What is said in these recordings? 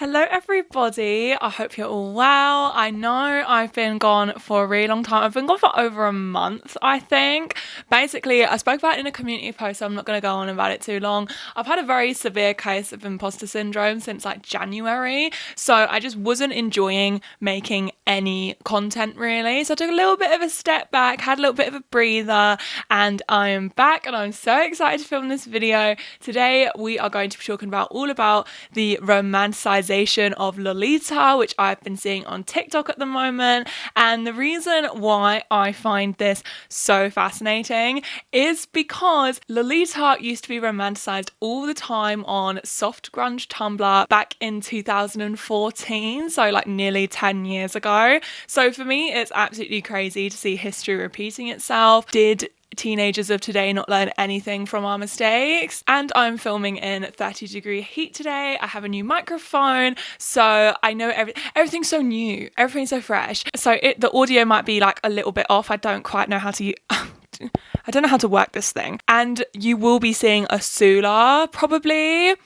Hello everybody, I hope you're all well. I know I've been gone for a really long time. I've been gone for over a month, I think. Basically, I spoke about it in a community post, so I'm not going to go on about it too long. I've had a very severe case of imposter syndrome since like January, so I just wasn't enjoying making any content really. So I took a little bit of a step back, had a little bit of a breather, and I am back and I'm so excited to film this video. Today we are going to be talking about all about the romanticisation of Lolita, which I've been seeing on TikTok at the moment. And the reason why I find this so fascinating is because Lolita used to be romanticised all the time on soft grunge Tumblr back in 2014, so like nearly 10 years ago. So for me, it's absolutely crazy to see history repeating itself. Did teenagers of today not learn anything from our mistakes? And I'm filming in 30-degree heat today. I have a new microphone, so I know everything's so new, everything's so fresh. So the audio might be like a little bit off. I don't quite know how to I don't know how to work this thing. And you will be seeing a Sula probably.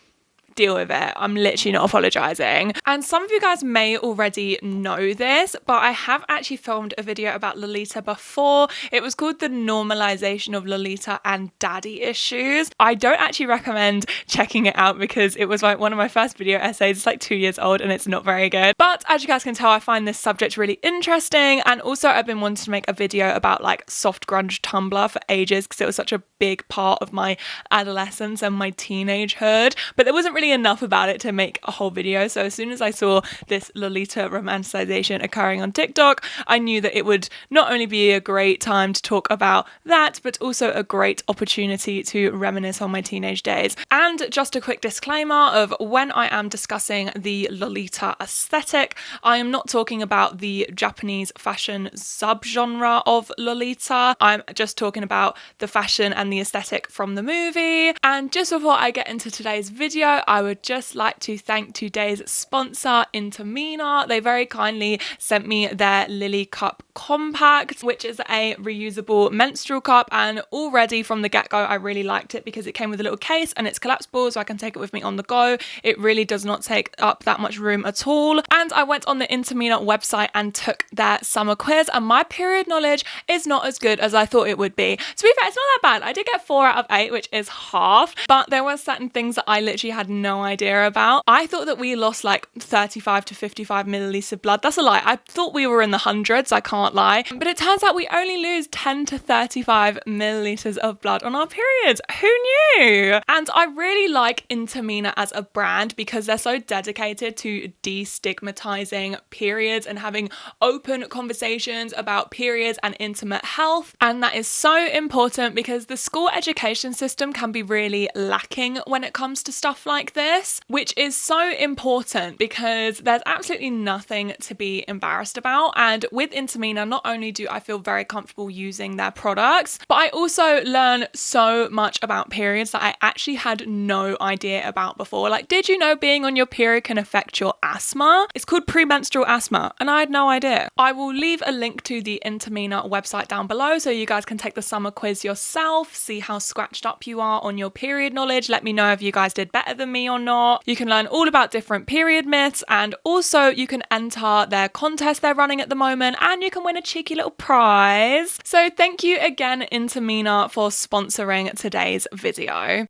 Deal with it. I'm literally not apologizing. And some of you guys may already know this, but I have actually filmed a video about Lolita before. It was called The Normalization of Lolita and Daddy Issues. I don't actually recommend checking it out because it was like one of my first video essays. It's like 2 years old and it's not very good. But as you guys can tell, I find this subject really interesting. And also I've been wanting to make a video about like soft grunge Tumblr for ages because it was such a big part of my adolescence and my teenagehood. But there wasn't really enough about it to make a whole video. So as soon as I saw this Lolita romanticization occurring on TikTok, I knew that it would not only be a great time to talk about that, but also a great opportunity to reminisce on my teenage days. And just a quick disclaimer of when I am discussing the Lolita aesthetic, I am not talking about the Japanese fashion subgenre of Lolita. I'm just talking about the fashion and the aesthetic from the movie. And just before I get into today's video, I would just like to thank today's sponsor, Intermina. They very kindly sent me their Lily Cup Compact, which is a reusable menstrual cup, and already from the get-go I really liked it because it came with a little case and it's collapsible, so I can take it with me on the go. It really does not take up that much room at all. And I went on the Intermina website and took their summer quiz, and my period knowledge is not as good as I thought it would be. To be fair, it's not that bad. I did get 4 out of 8, which is half, but there were certain things that I literally had no idea about. I thought that we lost like 35 to 55 milliliters of blood. That's a lie. I thought we were in the hundreds, I can't lie. But it turns out we only lose 10 to 35 milliliters of blood on our periods. Who knew? And I really like Intermina as a brand because they're so dedicated to destigmatizing periods and having open conversations about periods and intimate health. And that is so important because the school education system can be really lacking when it comes to stuff like this, which is so important because there's absolutely nothing to be embarrassed about. And with Intermina, not only do I feel very comfortable using their products, but I also learn so much about periods that I actually had no idea about before. Like, did you know being on your period can affect your asthma? It's called premenstrual asthma, and I had no idea. I will leave a link to the Intermina website down below so you guys can take the summer quiz yourself, see how scratched up you are on your period knowledge. Let me know if you guys did better than me or not. You can learn all about different period myths, and also you can enter their contest they're running at the moment, and you can win a cheeky little prize. So thank you again, Intermina, for sponsoring today's video.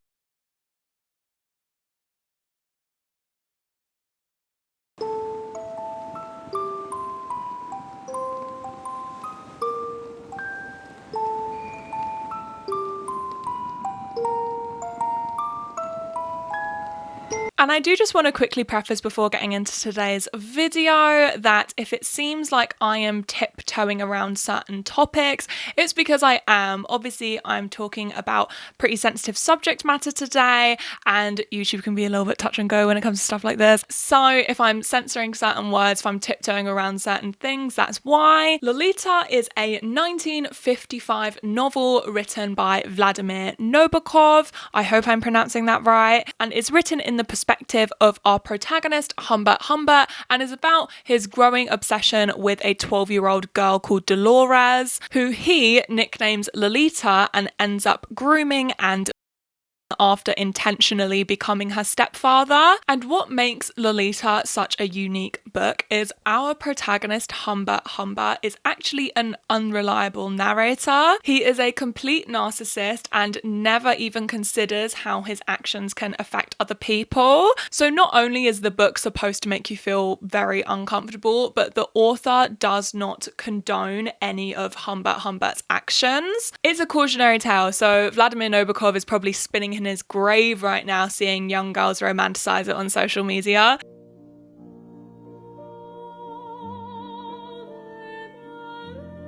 And I do just want to quickly preface before getting into today's video that if it seems like I am tiptoeing around certain topics, it's because I am. Obviously, I'm talking about pretty sensitive subject matter today, and YouTube can be a little bit touch and go when it comes to stuff like this. So if I'm censoring certain words, if I'm tiptoeing around certain things, that's why. Lolita is a 1955 novel written by Vladimir Nabokov. I hope I'm pronouncing that right. And it's written in the perspective of our protagonist, Humbert Humbert, and is about his growing obsession with a 12-year-old girl called Dolores, who he nicknames Lolita and ends up grooming and after intentionally becoming her stepfather. And what makes Lolita such a unique book is our protagonist Humbert Humbert is actually an unreliable narrator. He is a complete narcissist and never even considers how his actions can affect other people. So not only is the book supposed to make you feel very uncomfortable, but the author does not condone any of Humbert Humbert's actions. It's a cautionary tale, so Vladimir Nabokov is probably spinning in his grave right now seeing young girls romanticize it on social media.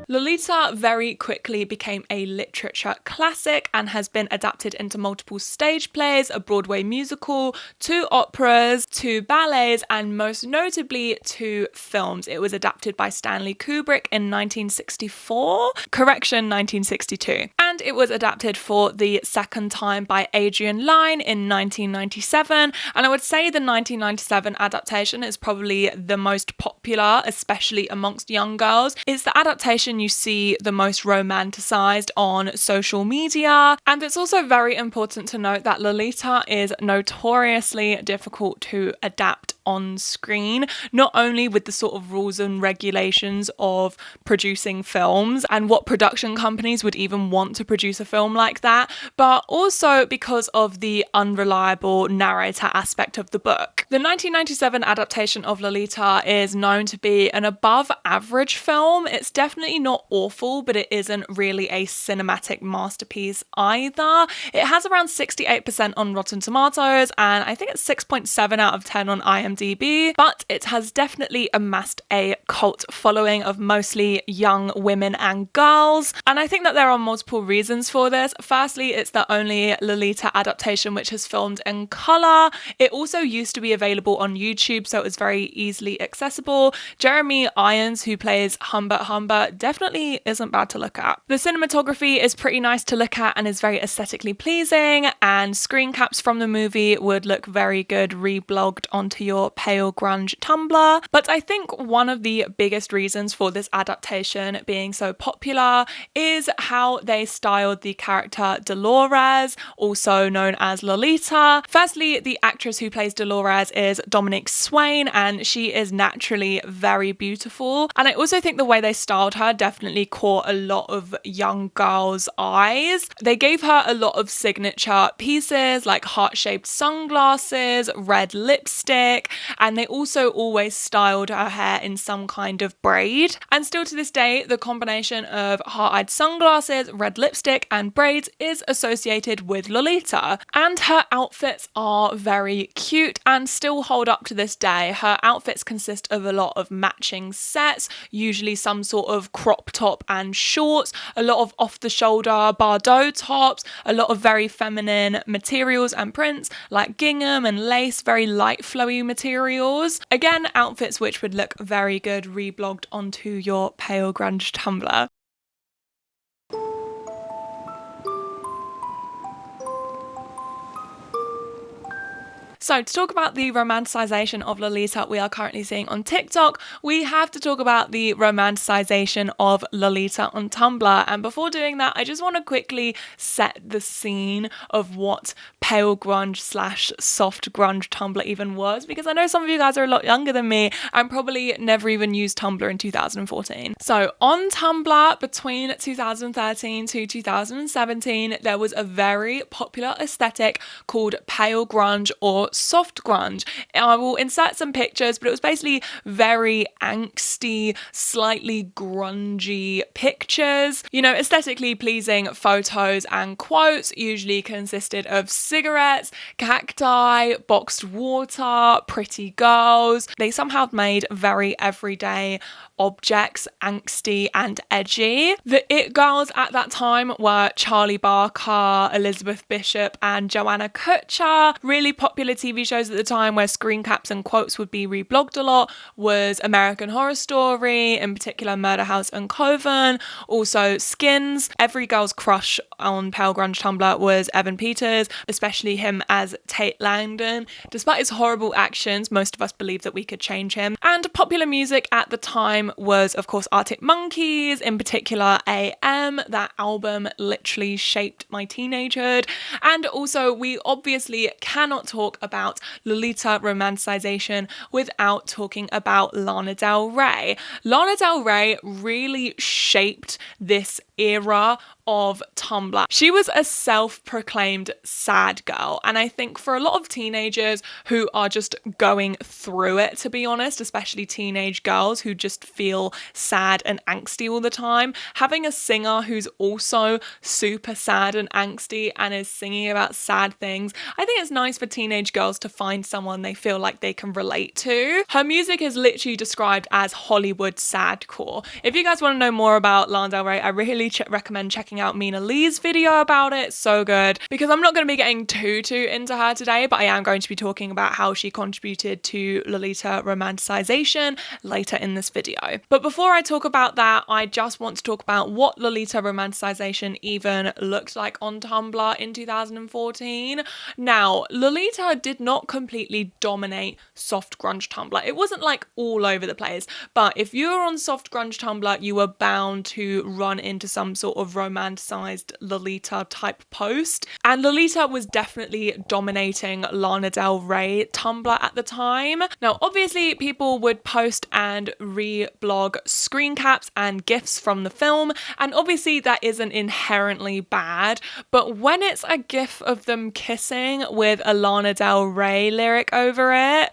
Lolita very quickly became a literature classic and has been adapted into multiple stage plays, a Broadway musical, 2 operas, 2 ballets, and most notably 2 films. It was adapted by Stanley Kubrick in 1964, 1962. And it was adapted for the second time by Adrian Lyne in 1997. And I would say the 1997 adaptation is probably the most popular, especially amongst young girls. It's the adaptation you see the most romanticized on social media. And it's also very important to note that Lolita is notoriously difficult to adapt on screen, not only with the sort of rules and regulations of producing films and what production companies would even want to produce a film like that, but also because of the unreliable narrator aspect of the book. The 1997 adaptation of Lolita is known to be an above average film. It's definitely not awful, but it isn't really a cinematic masterpiece either. It has around 68% on Rotten Tomatoes, and I think it's 6.7 out of 10 on IMDb, but it has definitely amassed a cult following of mostly young women and girls. And I think that there are multiple reasons for this. Firstly, it's the only Lolita adaptation which is filmed in colour. It also used to be available on YouTube, so it was very easily accessible. Jeremy Irons, who plays Humbert Humbert, definitely isn't bad to look at. The cinematography is pretty nice to look at and is very aesthetically pleasing, and screen caps from the movie would look very good reblogged onto your pale grunge Tumblr. But I think one of the biggest reasons for this adaptation being so popular is how they styled the character Dolores, also known as Lolita. Firstly, the actress who plays Dolores is Dominique Swain, and she is naturally very beautiful. And I also think the way they styled her definitely caught a lot of young girls' eyes. They gave her a lot of signature pieces like heart-shaped sunglasses, red lipstick, and they also always styled her hair in some kind of braid. And still to this day, the combination of heart-eyed sunglasses, red lipstick, and braids is associated with Lolita. And her outfits are very cute and still hold up to this day. Her outfits consist of a lot of matching sets, usually some sort of crop top and shorts, a lot of off-the-shoulder Bardot tops, a lot of very feminine materials and prints like gingham and lace, very light flowy materials. Again, outfits which would look very good reblogged onto your pale grunge Tumblr. So to talk about the romanticisation of Lolita we are currently seeing on TikTok, we have to talk about the romanticisation of Lolita on Tumblr. And before doing that, I just want to quickly set the scene of what pale grunge / soft grunge Tumblr even was, because I know some of you guys are a lot younger than me and probably never even used Tumblr in 2014. So on Tumblr between 2013 to 2017, there was a very popular aesthetic called pale grunge or soft grunge. I will insert some pictures, but it was basically very angsty, slightly grungy pictures. You know, aesthetically pleasing photos and quotes usually consisted of cigarettes, cacti, boxed water, pretty girls. They somehow made very everyday objects angsty and edgy. The it girls at that time were Charlie Barker, Elizabeth Bishop, and Joanna Kutcher. Really popular TV shows at the time where screen caps and quotes would be reblogged a lot was American Horror Story, in particular Murder House and Coven, also Skins. Every girl's crush on pale grunge Tumblr was Evan Peters, especially him as Tate Langdon. Despite his horrible actions, most of us believed that we could change him. And popular music at the time was, of course, Arctic Monkeys, in particular AM. That album literally shaped my teenagehood. And also, we obviously cannot talk about Lolita romanticization without talking about Lana Del Rey. Lana Del Rey really shaped this era of Tumblr. She was a self-proclaimed sad girl, and I think for a lot of teenagers who are just going through it, to be honest, especially teenage girls who just feel sad and angsty all the time, having a singer who's also super sad and angsty and is singing about sad things, I think it's nice for teenage girls to find someone they feel like they can relate to. Her music is literally described as Hollywood sadcore. If you guys want to know more about Lana Del Rey, I really recommend checking out Mina Lee's video about it. So good. Because I'm not going to be getting too into her today, but I am going to be talking about how she contributed to Lolita romanticization later in this video. But before I talk about that, I just want to talk about what Lolita romanticization even looked like on Tumblr in 2014. Now, Lolita did not completely dominate soft grunge Tumblr. It wasn't like all over the place, but if you were on soft grunge Tumblr, you were bound to run into some sort of romanticized Lolita type post. And Lolita was definitely dominating Lana Del Rey Tumblr at the time. Now, obviously, people would post and reblog screen caps and GIFs from the film, and obviously that isn't inherently bad, but when it's a GIF of them kissing with a Lana Del Rey lyric over it,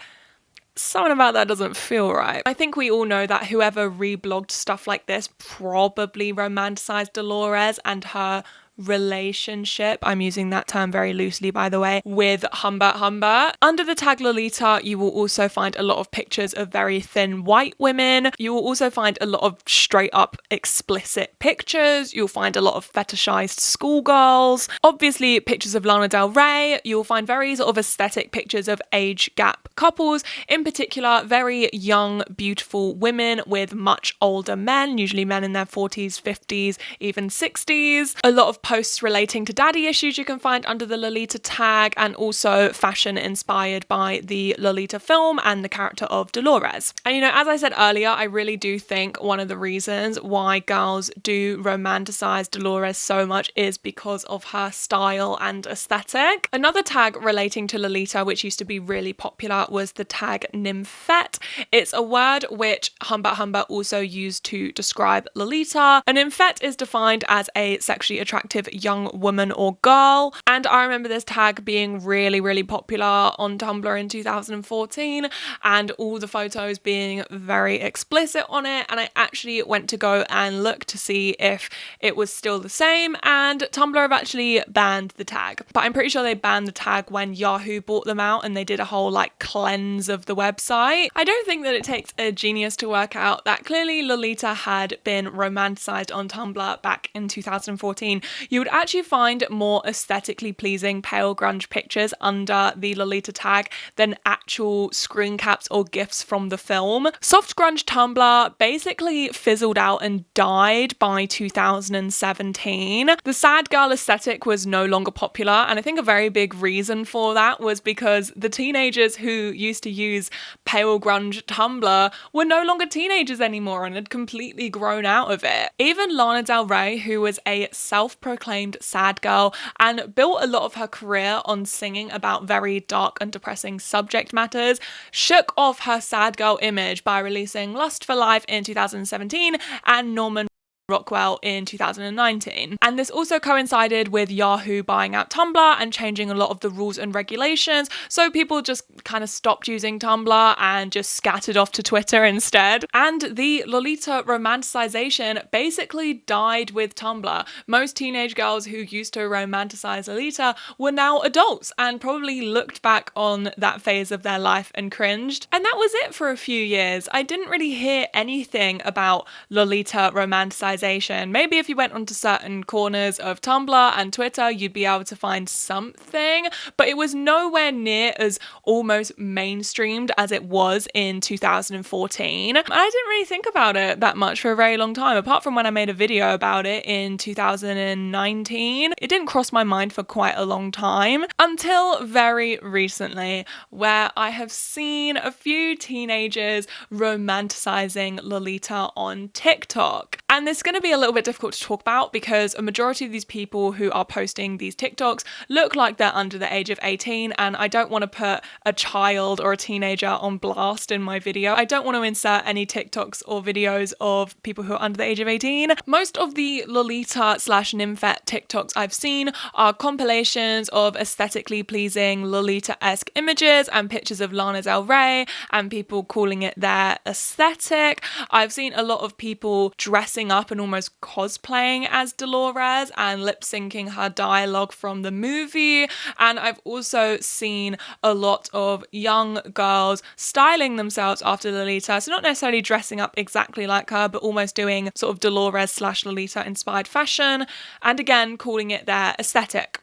something about that doesn't feel right. I think we all know that whoever reblogged stuff like this probably romanticized Dolores and her relationship, I'm using that term very loosely by the way, with Humbert Humbert. Under the tag Lolita, you will also find a lot of pictures of very thin white women. You will also find a lot of straight up explicit pictures. You'll find a lot of fetishized schoolgirls. Obviously, pictures of Lana Del Rey. You'll find very sort of aesthetic pictures of age gap couples, in particular very young, beautiful women with much older men, usually men in their 40s, 50s, even 60s. A lot of posts relating to daddy issues you can find under the Lolita tag, and also fashion inspired by the Lolita film and the character of Dolores. And you know, as I said earlier, I really do think one of the reasons why girls do romanticize Dolores so much is because of her style and aesthetic. Another tag relating to Lolita, which used to be really popular, was the tag nymphette. It's a word which Humbert Humbert also used to describe Lolita. A nymphette is defined as a sexually attractive young woman or girl, and I remember this tag being really popular on Tumblr in 2014, and all the photos being very explicit on it, and I actually went to go and look to see if it was still the same, and Tumblr have actually banned the tag. But I'm pretty sure they banned the tag when Yahoo bought them out and they did a whole like cleanse of the website. I don't think that it takes a genius to work out that clearly Lolita had been romanticized on Tumblr back in 2014. You would actually find more aesthetically pleasing pale grunge pictures under the Lolita tag than actual screen caps or GIFs from the film. Soft grunge Tumblr basically fizzled out and died by 2017. The sad girl aesthetic was no longer popular, and I think a very big reason for that was because the teenagers who used to use pale grunge Tumblr were no longer teenagers anymore and had completely grown out of it. Even Lana Del Rey, who was a self-proclaimed sad girl and built a lot of her career on singing about very dark and depressing subject matters, shook off her sad girl image by releasing Lust for Life in 2017 and Norman Rockwell in 2019. And this also coincided with Yahoo buying out Tumblr and changing a lot of the rules and regulations, so people just kind of stopped using Tumblr and just scattered off to Twitter instead. And the Lolita romanticization basically died with Tumblr. Most teenage girls who used to romanticize Lolita were now adults and probably looked back on that phase of their life and cringed. And that was it for a few years. I didn't really hear anything about Lolita romanticization romanticization. Maybe if you went onto certain corners of Tumblr and Twitter, you'd be able to find something, but it was nowhere near as almost mainstreamed as it was in 2014. And I didn't really think about it that much for a very long time, apart from when I made a video about it in 2019. It didn't cross my mind for quite a long time until very recently, where I have seen a few teenagers romanticizing Lolita on TikTok. And this is going to be a little bit difficult to talk about because a majority of these people who are posting these TikToks look like they're under the age of 18, and I don't want to put a child or a teenager on blast in my video. I don't want to insert any TikToks or videos of people who are under the age of 18. Most of the Lolita/Nymphette TikToks I've seen are compilations of aesthetically pleasing Lolita-esque images and pictures of Lana Del Rey and people calling it their aesthetic. I've seen a lot of people dressing up and almost cosplaying as Dolores and lip syncing her dialogue from the movie. And I've also seen a lot of young girls styling themselves after Lolita. So not necessarily dressing up exactly like her, but almost doing sort of Dolores/Lolita inspired fashion. And again, calling it their aesthetic.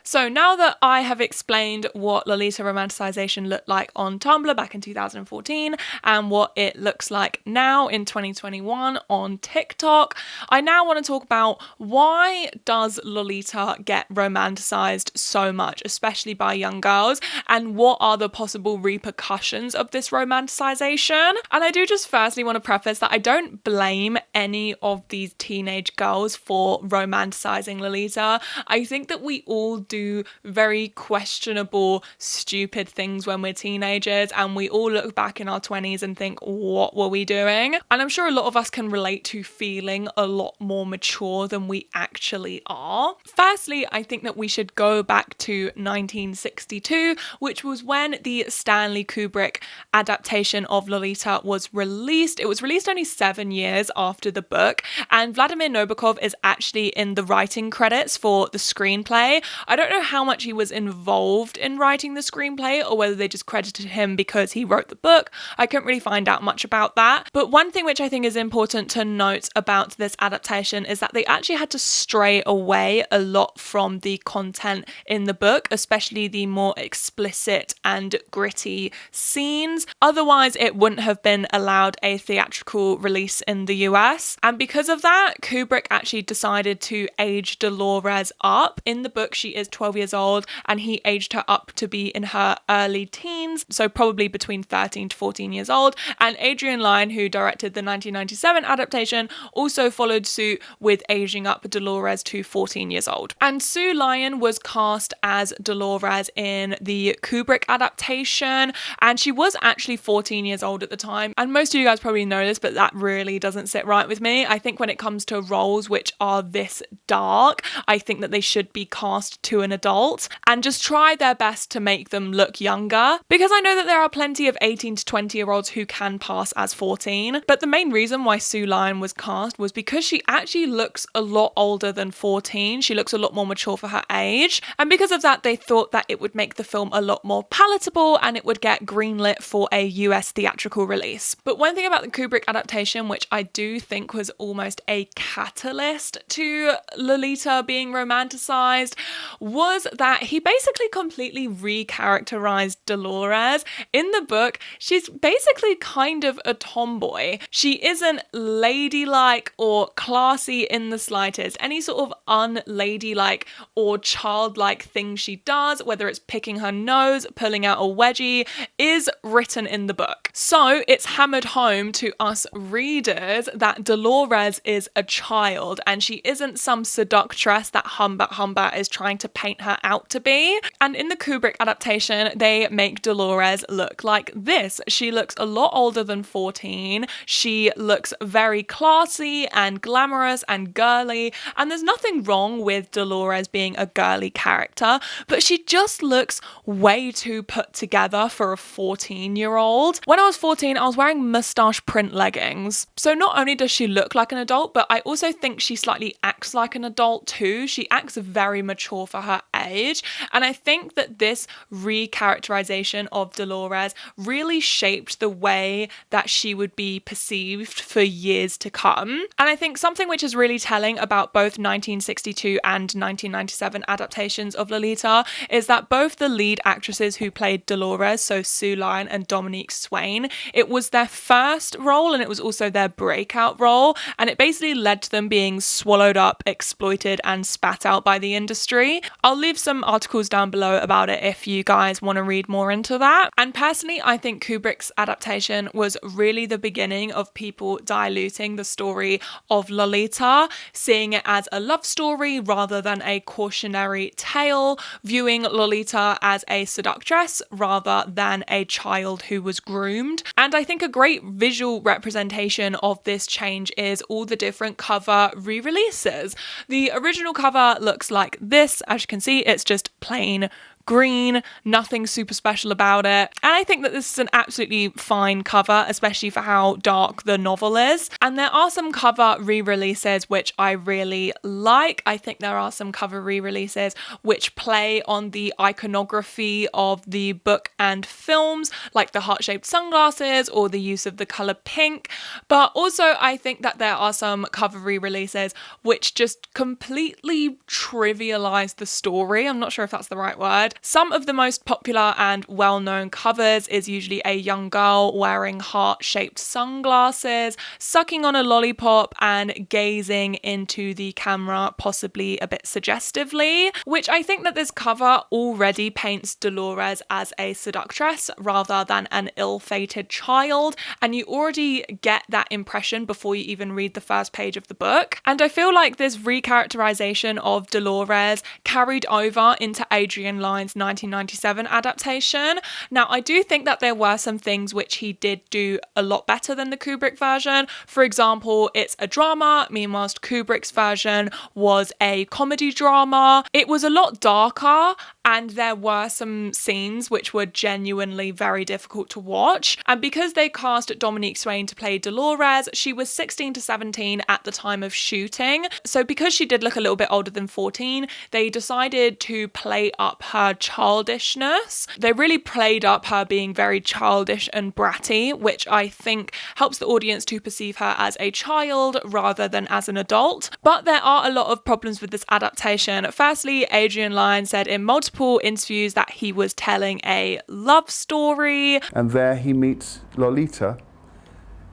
So now that I have explained what Lolita romanticization looked like on Tumblr back in 2014 and what it looks like now in 2021 on TikTok, I now want to talk about why does Lolita get romanticized so much, especially by young girls, and what are the possible repercussions of this romanticization. And I do just firstly want to preface that I don't blame any of these teenage girls for romanticizing Lolita. I think that we all do very questionable, stupid things when we're teenagers, and we all look back in our 20s and think, what were we doing? And I'm sure a lot of us can relate to feeling a lot more mature than we actually are. Firstly, I think that we should go back to 1962, which was when the Stanley Kubrick adaptation of Lolita was released. It was released only 7 years after the book, and Vladimir Nabokov is actually in the writing credits for the screenplay. I don't know how much he was involved in writing the screenplay or whether they just credited him because he wrote the book. I couldn't really find out much about that. But one thing which I think is important to note about this adaptation is that they actually had to stray away a lot from the content in the book, especially the more explicit and gritty scenes. Otherwise, it wouldn't have been allowed a theatrical release in the US. And because of that, Kubrick actually decided to age Dolores up. In the book, she is 12 years old, and he aged her up to be in her early teens, so probably between 13 to 14 years old. And Adrian Lyne, who directed the 1997 adaptation, also followed suit with aging up Dolores to 14 years old. And Sue Lyon was cast as Dolores in the Kubrick adaptation, and she was actually 14 years old at the time. And most of you guys probably know this, but that really doesn't sit right with me. I think when it comes to roles which are this dark, I think that they should be cast to an adult and just try their best to make them look younger, because I know that there are plenty of 18 to 20-year-olds who can pass as 14. But the main reason why Sue Lyon was cast was because she actually looks a lot older than 14. She looks a lot more mature for her age, and because of that they thought that it would make the film a lot more palatable and it would get greenlit for a US theatrical release. But one thing about the Kubrick adaptation, which I do think was almost a catalyst to Lolita being romanticized, was that he basically completely recharacterized Dolores. In the book, she's basically kind of a tomboy. She isn't ladylike or classy in the slightest. Any sort of unladylike or childlike thing she does, whether it's picking her nose, pulling out a wedgie, is written in the book. So it's hammered home to us readers that Dolores is a child and she isn't some seductress that Humbert is trying to paint her out to be. And in the Kubrick adaptation, they make Dolores look like this. She looks a lot older than 14. She looks very classy and glamorous and girly, and there's nothing wrong with Dolores being a girly character, but she just looks way too put together for a 14-year-old. When I was 14, I was wearing moustache print leggings. So not only does she look like an adult, but I also think she slightly acts like an adult too. She acts very mature for her page. And I think that this recharacterization of Dolores really shaped the way that she would be perceived for years to come. And I think something which is really telling about both 1962 and 1997 adaptations of Lolita is that both the lead actresses who played Dolores, so Sue Lyon and Dominique Swain, it was their first role and it was also their breakout role, and it basically led to them being swallowed up, exploited and spat out by the industry. I'll leave some articles down below about it if you guys want to read more into that. And personally, I think Kubrick's adaptation was really the beginning of people diluting the story of Lolita, seeing it as a love story rather than a cautionary tale, viewing Lolita as a seductress rather than a child who was groomed. And I think a great visual representation of this change is all the different cover re-releases. The original cover looks like this. As you can see, it's just plain green, nothing super special about it. And I think that this is an absolutely fine cover, especially for how dark the novel is. And there are some cover re-releases which I really like. I think there are some cover re-releases which play on the iconography of the book and films, like the heart-shaped sunglasses or the use of the color pink. But also I think that there are some cover re-releases which just completely trivialize the story. I'm not sure if that's the right word. Some of the most popular and well-known covers is usually a young girl wearing heart-shaped sunglasses, sucking on a lollipop and gazing into the camera, possibly a bit suggestively, which I think that this cover already paints Dolores as a seductress rather than an ill-fated child, and you already get that impression before you even read the first page of the book. And I feel like this recharacterization of Dolores carried over into Adrian Lyne's 1997 adaptation. Now, I do think that there were some things which he did do a lot better than the Kubrick version. For example, it's a drama, meanwhile Kubrick's version was a comedy drama. It was a lot darker and there were some scenes which were genuinely very difficult to watch. And because they cast Dominique Swain to play Dolores, she was 16 to 17 at the time of shooting. So because she did look a little bit older than 14, they decided to play up her childishness. They really played up her being very childish and bratty, which I think helps the audience to perceive her as a child rather than as an adult. But there are a lot of problems with this adaptation. Firstly, Adrian Lyne said in multiple interviews that he was telling a love story. And there he meets Lolita,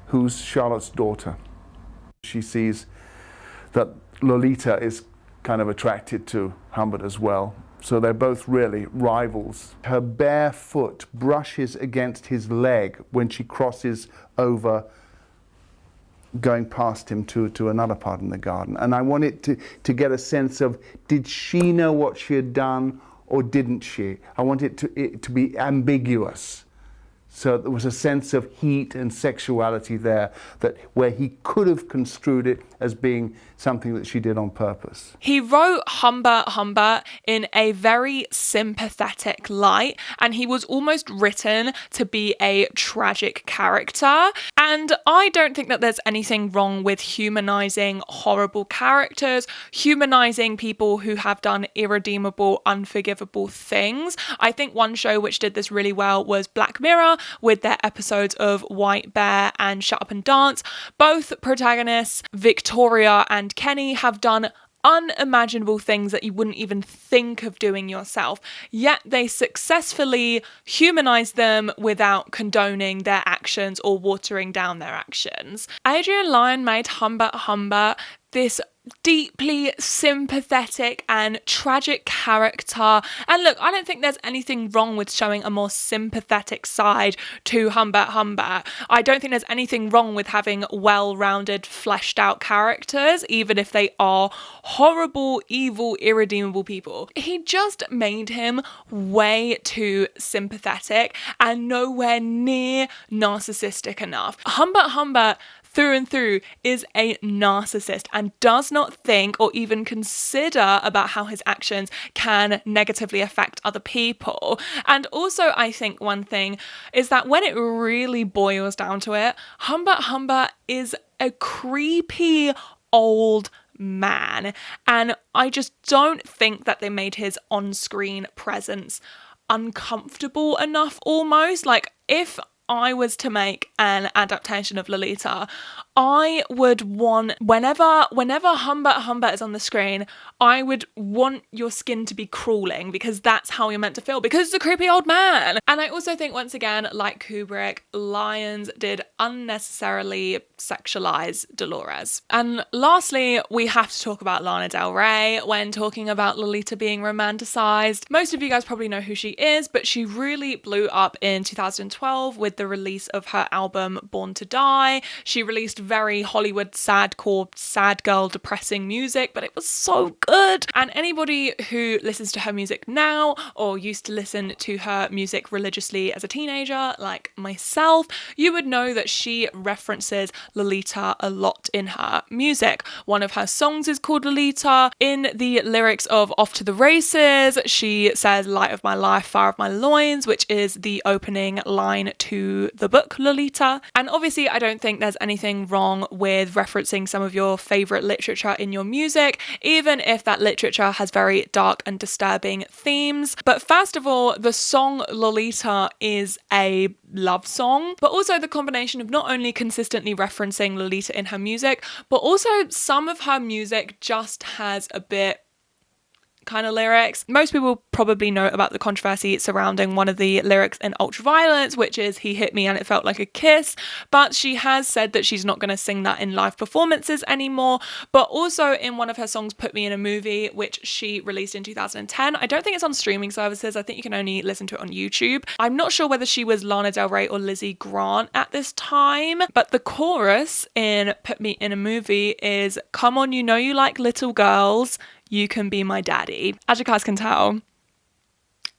who's Charlotte's daughter. She sees that Lolita is kind of attracted to Humbert as well. So they're both really rivals. Her bare foot brushes against his leg when she crosses over, going past him to another part in the garden. And I wanted to get a sense of, did she know what she had done or didn't she? I wanted it to be ambiguous. So there was a sense of heat and sexuality there, that where he could have construed it as being something that she did on purpose. He wrote Humbert in a very sympathetic light, and he was almost written to be a tragic character. And I don't think that there's anything wrong with humanizing horrible characters, humanizing people who have done irredeemable, unforgivable things. I think one show which did this really well was Black Mirror, with their episodes of White Bear and Shut Up and Dance. Both protagonists, Victoria and Kenny, have done unimaginable things that you wouldn't even think of doing yourself, yet they successfully humanize them without condoning their actions or watering down their actions. Adrian Lyne made Humbert this deeply sympathetic and tragic character. And look, I don't think there's anything wrong with showing a more sympathetic side to Humbert. I don't think there's anything wrong with having well-rounded, fleshed out characters, even if they are horrible, evil, irredeemable people. He just made him way too sympathetic and nowhere near narcissistic enough. Humbert through and through is a narcissist and does not think or even consider about how his actions can negatively affect other people. And also, I think one thing is that when it really boils down to it, Humbert is a creepy old man. And I just don't think that they made his on-screen presence uncomfortable enough almost. Like, if I was to make an adaptation of Lolita, I would want, whenever Humbert is on the screen, I would want your skin to be crawling, because that's how you're meant to feel, because it's a creepy old man. And I also think, once again, like Kubrick, Lyons did unnecessarily sexualize Dolores. And lastly, we have to talk about Lana Del Rey when talking about Lolita being romanticized. Most of you guys probably know who she is, but she really blew up in 2012 with the release of her album Born to Die. She released very Hollywood sadcore, sad girl, depressing music, but it was so good. And anybody who listens to her music now, or used to listen to her music religiously as a teenager, like myself, you would know that she references Lolita a lot in her music. One of her songs is called Lolita. In the lyrics of Off to the Races, she says light of my life, fire of my loins, which is the opening line to the book Lolita. And obviously I don't think there's anything wrong with referencing some of your favorite literature in your music, even if that literature has very dark and disturbing themes. But first of all, the song Lolita is a love song, but also the combination of not only consistently referencing Lolita in her music, but also some of her music just has a bit kind of lyrics. Most people probably know about the controversy surrounding one of the lyrics in Ultraviolence, which is "he hit me and it felt like a kiss," but she has said that she's not going to sing that in live performances anymore. But also in one of her songs, Put Me in a Movie, which she released in 2010, I don't think it's on streaming services, I think you can only listen to it on YouTube. I'm not sure whether she was Lana Del Rey or Lizzie Grant at this time, but the chorus in Put Me in a Movie is "come on, you know you like little girls, you can be my daddy." As you guys can tell,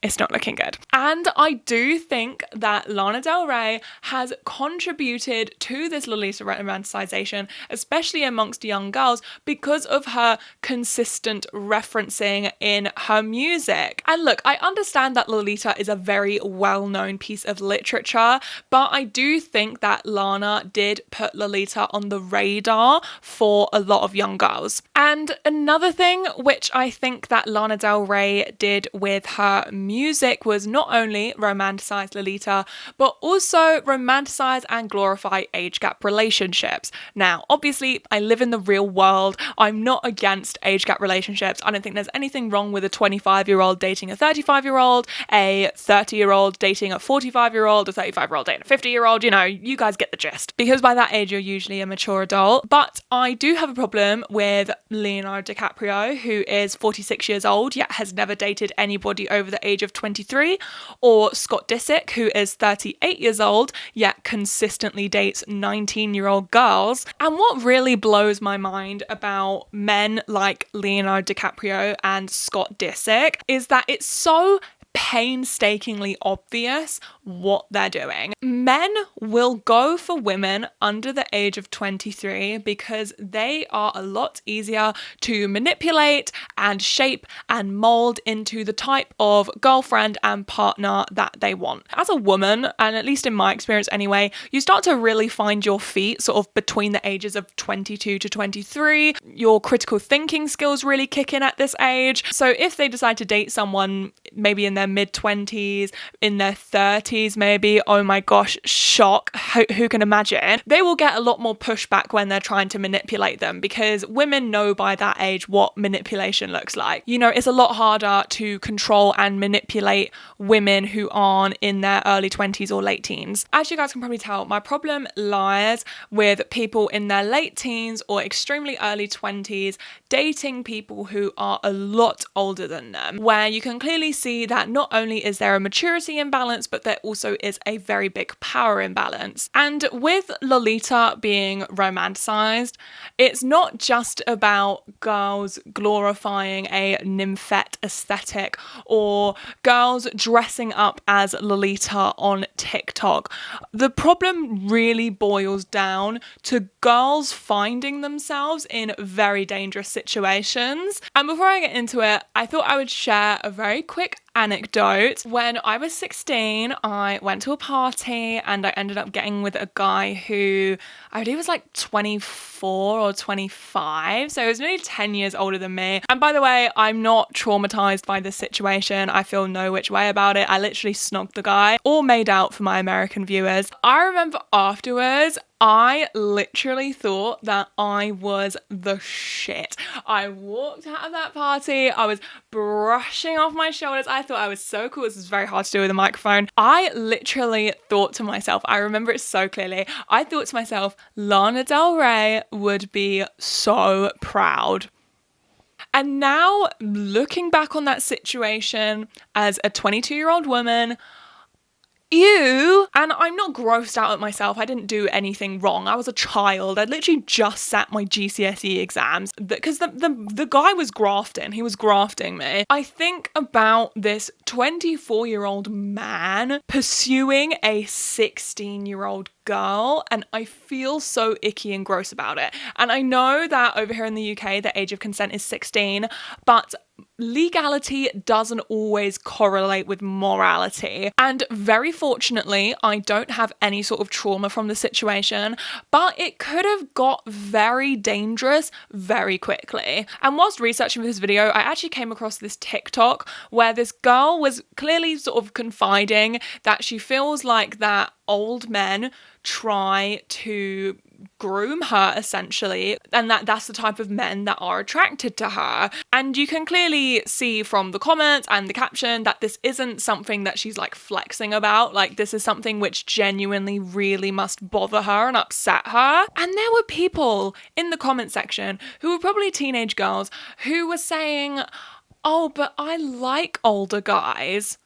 it's not looking good. And I do think that Lana Del Rey has contributed to this Lolita romanticization, especially amongst young girls, because of her consistent referencing in her music. And look, I understand that Lolita is a very well-known piece of literature, but I do think that Lana did put Lolita on the radar for a lot of young girls. And another thing which I think that Lana Del Rey did with her music was not only romanticize Lolita, but also romanticize and glorify age gap relationships. Now, obviously, I live in the real world. I'm not against age gap relationships. I don't think there's anything wrong with a 25-year-old dating a 35-year-old, a 30-year-old dating a 45-year-old, a 35-year-old dating a 50-year-old. You know, you guys get the gist. Because by that age, you're usually a mature adult. But I do have a problem with Leonardo DiCaprio, who is 46 years old, yet has never dated anybody over the age of 23, or Scott Disick, who is 38 years old, yet consistently dates 19-year-old girls. And what really blows my mind about men like Leonardo DiCaprio and Scott Disick is that it's so painstakingly obvious what they're doing. Men will go for women under the age of 23 because they are a lot easier to manipulate and shape and mold into the type of girlfriend and partner that they want. As a woman, and at least in my experience anyway, you start to really find your feet sort of between the ages of 22 to 23. Your critical thinking skills really kick in at this age. So if they decide to date someone maybe in their mid-20s, in their 30s maybe, oh my gosh, shock, who can imagine? They will get a lot more pushback when they're trying to manipulate them, because women know by that age what manipulation looks like. You know, it's a lot harder to control and manipulate women who aren't in their early 20s or late teens. As you guys can probably tell, my problem lies with people in their late teens or extremely early 20s dating people who are a lot older than them, where you can clearly see that not only is there a maturity imbalance, but there also is a very big power imbalance. And with Lolita being romanticized, it's not just about girls glorifying a nymphette aesthetic or girls dressing up as Lolita on TikTok. The problem really boils down to girls finding themselves in very dangerous situations. And before I get into it, I thought I would share a very quick anecdote. When I was 16, I went to a party and I ended up getting with a guy who I believe was like 24 or 25. So he was nearly 10 years older than me. And by the way, I'm not traumatized by this situation. I feel no which way about it. I literally snogged the guy, or made out for my American viewers. I remember afterwards, I literally thought that I was the shit. I walked out of that party. I was brushing off my shoulders. I thought I was so cool. This is very hard to do with a microphone. I literally thought to myself, I remember it so clearly. I thought to myself, Lana Del Rey would be so proud. And now, looking back on that situation as a 22-year-old woman, ew. And I'm not grossed out at myself. I didn't do anything wrong. I was a child. I literally just sat my GCSE exams because the guy was grafting. He was grafting me. I think about this 24-year-old man pursuing a 16-year-old girl, and I feel so icky and gross about it. And I know that over here in the UK, the age of consent is 16, but legality doesn't always correlate with morality. And very fortunately, I don't have any sort of trauma from the situation, but it could have got very dangerous very quickly. And whilst researching for this video, I actually came across this TikTok where this girl was clearly sort of confiding that she feels like that old men try to groom her essentially, and that's the type of men that are attracted to her. And you can clearly see from the comments and the caption that this isn't something that she's like flexing about. Like, this is something which genuinely really must bother her and upset her. And there were people in the comment section who were probably teenage girls who were saying, oh, but I like older guys.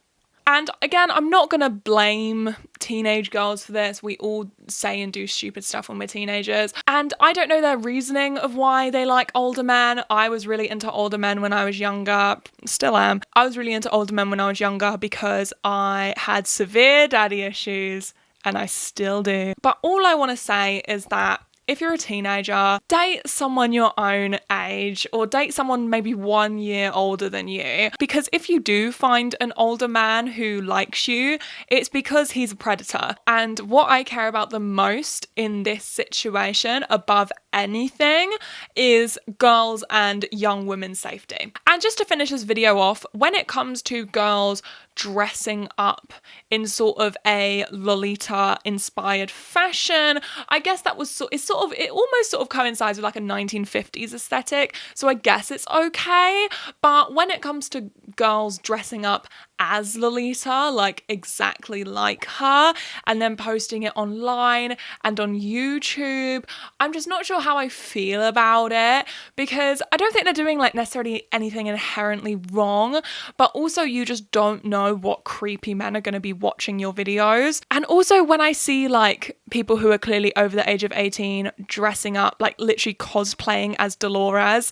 And again, I'm not going to blame teenage girls for this. We all say and do stupid stuff when we're teenagers. And I don't know their reasoning of why they like older men. I was really into older men when I was younger. Still am. I was really into older men when I was younger because I had severe daddy issues, and I still do. But all I want to say is that if you're a teenager, date someone your own age, or date someone maybe 1 year older than you. Because if you do find an older man who likes you, it's because he's a predator. And what I care about the most in this situation, above anything, is girls and young women's safety. And just to finish this video off, when it comes to girls dressing up in sort of a Lolita inspired fashion, I guess that was it almost sort of coincides with like a 1950s aesthetic, so I guess it's okay. But when it comes to girls dressing up as Lolita, like exactly like her, and then posting it online and on YouTube, I'm just not sure how I feel about it, because I don't think they're doing like necessarily anything inherently wrong, but also you just don't know what creepy men are going to be watching your videos. And also when I see like people who are clearly over the age of 18 dressing up, like literally cosplaying as Dolores,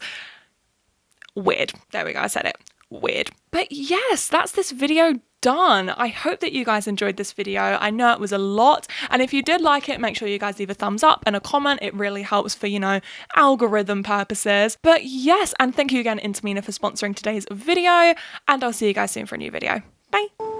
weird. There we go, I said it. Weird. But yes, that's this video done. I hope that you guys enjoyed this video. I know it was a lot, and if you did like it, make sure you guys leave a thumbs up and a comment. It really helps for, algorithm purposes. But yes, and thank you again, Intermina, for sponsoring today's video, and I'll see you guys soon for a new video. Bye.